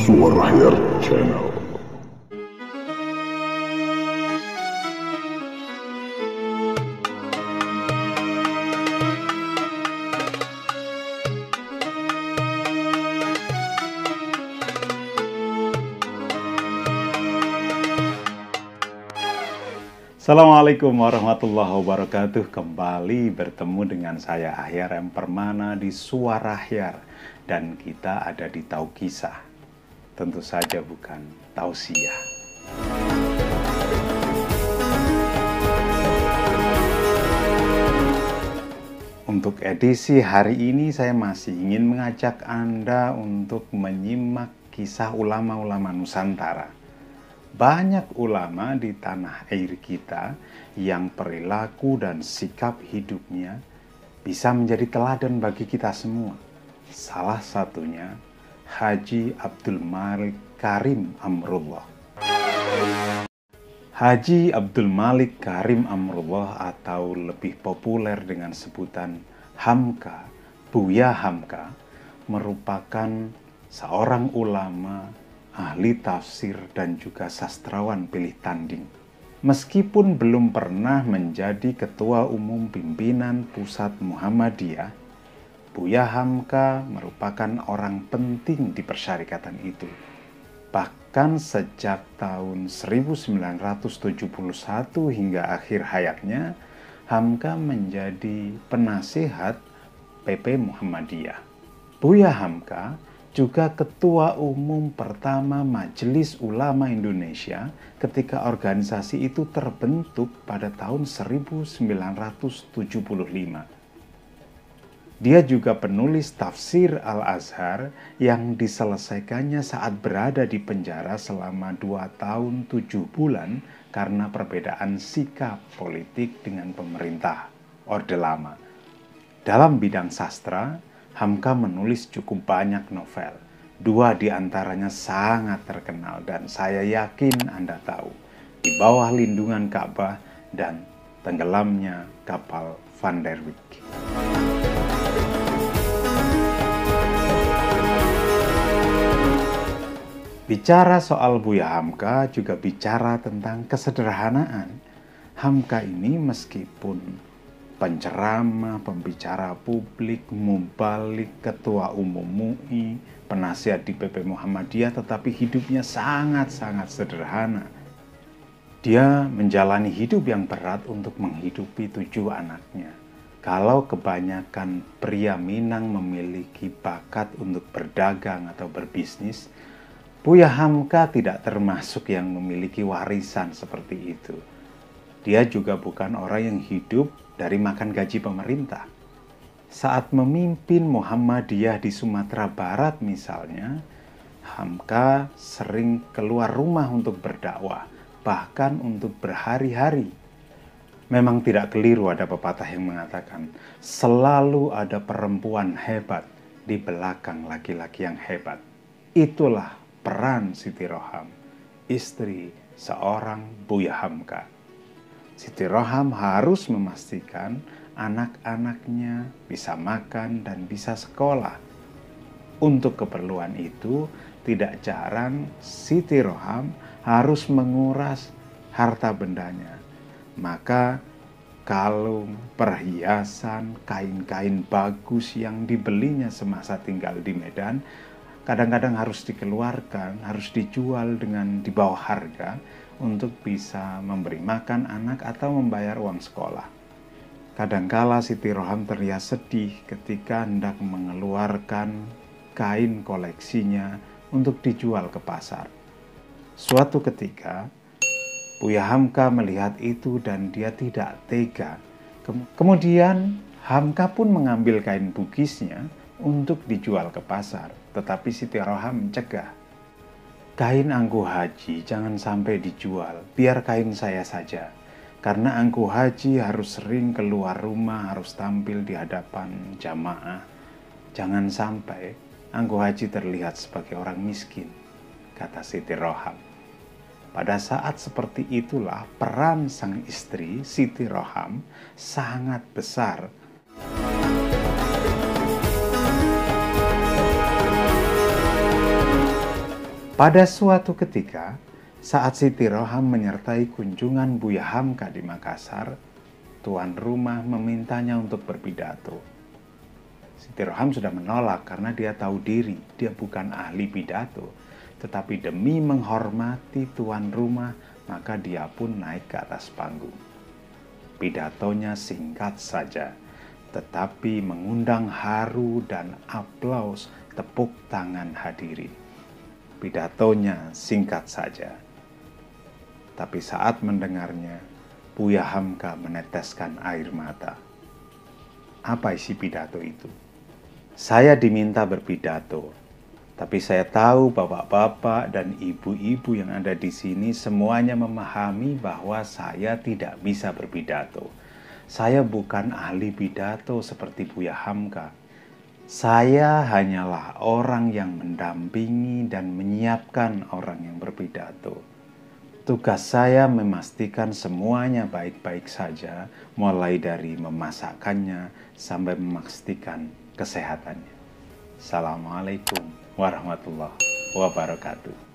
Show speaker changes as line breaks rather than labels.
Suara Hair Channel.
Assalamualaikum warahmatullahi wabarakatuh. Kembali bertemu dengan saya Ahyar M. Permana di Suara Ahyar. Dan kita ada di Taukisah. Tentu saja bukan tausiah. Untuk edisi hari ini saya masih ingin mengajak Anda untuk menyimak kisah ulama-ulama Nusantara. Banyak ulama di tanah air kita yang perilaku dan sikap hidupnya bisa menjadi teladan bagi kita semua. Salah satunya Haji Abdul Malik Karim Amrullah. Haji Abdul Malik Karim Amrullah atau lebih populer dengan sebutan Hamka, Buya Hamka, merupakan seorang ulama, ahli tafsir dan juga sastrawan pilih tanding. Meskipun belum pernah menjadi ketua umum pimpinan pusat Muhammadiyah, Buya Hamka merupakan orang penting di persyarikatan itu. Bahkan sejak tahun 1971 hingga akhir hayatnya, Hamka menjadi penasihat PP Muhammadiyah. Buya Hamka juga ketua umum pertama Majelis Ulama Indonesia ketika organisasi itu terbentuk pada tahun 1975. Dia juga penulis tafsir Al-Azhar yang diselesaikannya saat berada di penjara selama 2 tahun 7 bulan karena perbedaan sikap politik dengan pemerintah Orde Lama. Dalam bidang sastra, Hamka menulis cukup banyak novel. 2 di antaranya sangat terkenal dan saya yakin Anda tahu. Di Bawah Lindungan Ka'bah dan Tenggelamnya Kapal Van der Wijk. Bicara soal Buya Hamka juga bicara tentang kesederhanaan. Hamka ini meskipun penceramah, pembicara publik, mubalik, ketua umum MUI, penasihat di PP Muhammadiyah, tetapi hidupnya sangat-sangat sederhana. Dia menjalani hidup yang berat untuk menghidupi 7 anaknya. Kalau kebanyakan pria Minang memiliki bakat untuk berdagang atau berbisnis, Buya Hamka tidak termasuk yang memiliki warisan seperti itu. Dia juga bukan orang yang hidup dari makan gaji pemerintah. Saat memimpin Muhammadiyah di Sumatera Barat misalnya, Hamka sering keluar rumah untuk berdakwah, bahkan untuk berhari-hari. Memang tidak keliru ada pepatah yang mengatakan, selalu ada perempuan hebat di belakang laki-laki yang hebat. Itulah peran Siti Roham, istri seorang Buya Hamka. Siti Roham harus memastikan anak-anaknya bisa makan dan bisa sekolah. Untuk keperluan itu, tidak jarang Siti Roham harus menguras harta bendanya. Maka kalung, perhiasan, kain-kain bagus yang dibelinya semasa tinggal di Medan kadang-kadang harus dikeluarkan, harus dijual dengan di bawah harga untuk bisa memberi makan anak atau membayar uang sekolah. Kadangkala Siti Roham terlihat sedih ketika hendak mengeluarkan kain koleksinya untuk dijual ke pasar. Suatu ketika, Buya Hamka melihat itu dan dia tidak tega. Kemudian Hamka pun mengambil kain bugisnya untuk dijual ke pasar, tetapi Siti Roham mencegah. Kain angkuh haji jangan sampai dijual, biar kain saya saja. Karena angkuh haji harus sering keluar rumah, harus tampil di hadapan jamaah. Jangan sampai angkuh haji terlihat sebagai orang miskin, kata Siti Roham. Pada saat seperti itulah peran sang istri Siti Roham sangat besar. Pada suatu ketika, saat Siti Roham menyertai kunjungan Buya Hamka di Makassar, tuan rumah memintanya untuk berpidato. Siti Roham sudah menolak karena dia tahu diri, dia bukan ahli pidato. Tetapi demi menghormati tuan rumah, maka dia pun naik ke atas panggung. Pidatonya singkat saja, tetapi mengundang haru dan aplaus tepuk tangan hadirin. Pidatonya singkat saja, tapi saat mendengarnya, Buya Hamka meneteskan air mata. Apa isi pidato itu? Saya diminta berpidato, tapi saya tahu bapak-bapak dan ibu-ibu yang ada di sini semuanya memahami bahwa saya tidak bisa berpidato. Saya bukan ahli pidato seperti Buya Hamka. Saya hanyalah orang yang mendampingi dan menyiapkan orang yang berpidato. Tugas saya memastikan semuanya baik-baik saja, mulai dari memasakkannya sampai memastikan kesehatannya. Assalamualaikum warahmatullahi wabarakatuh.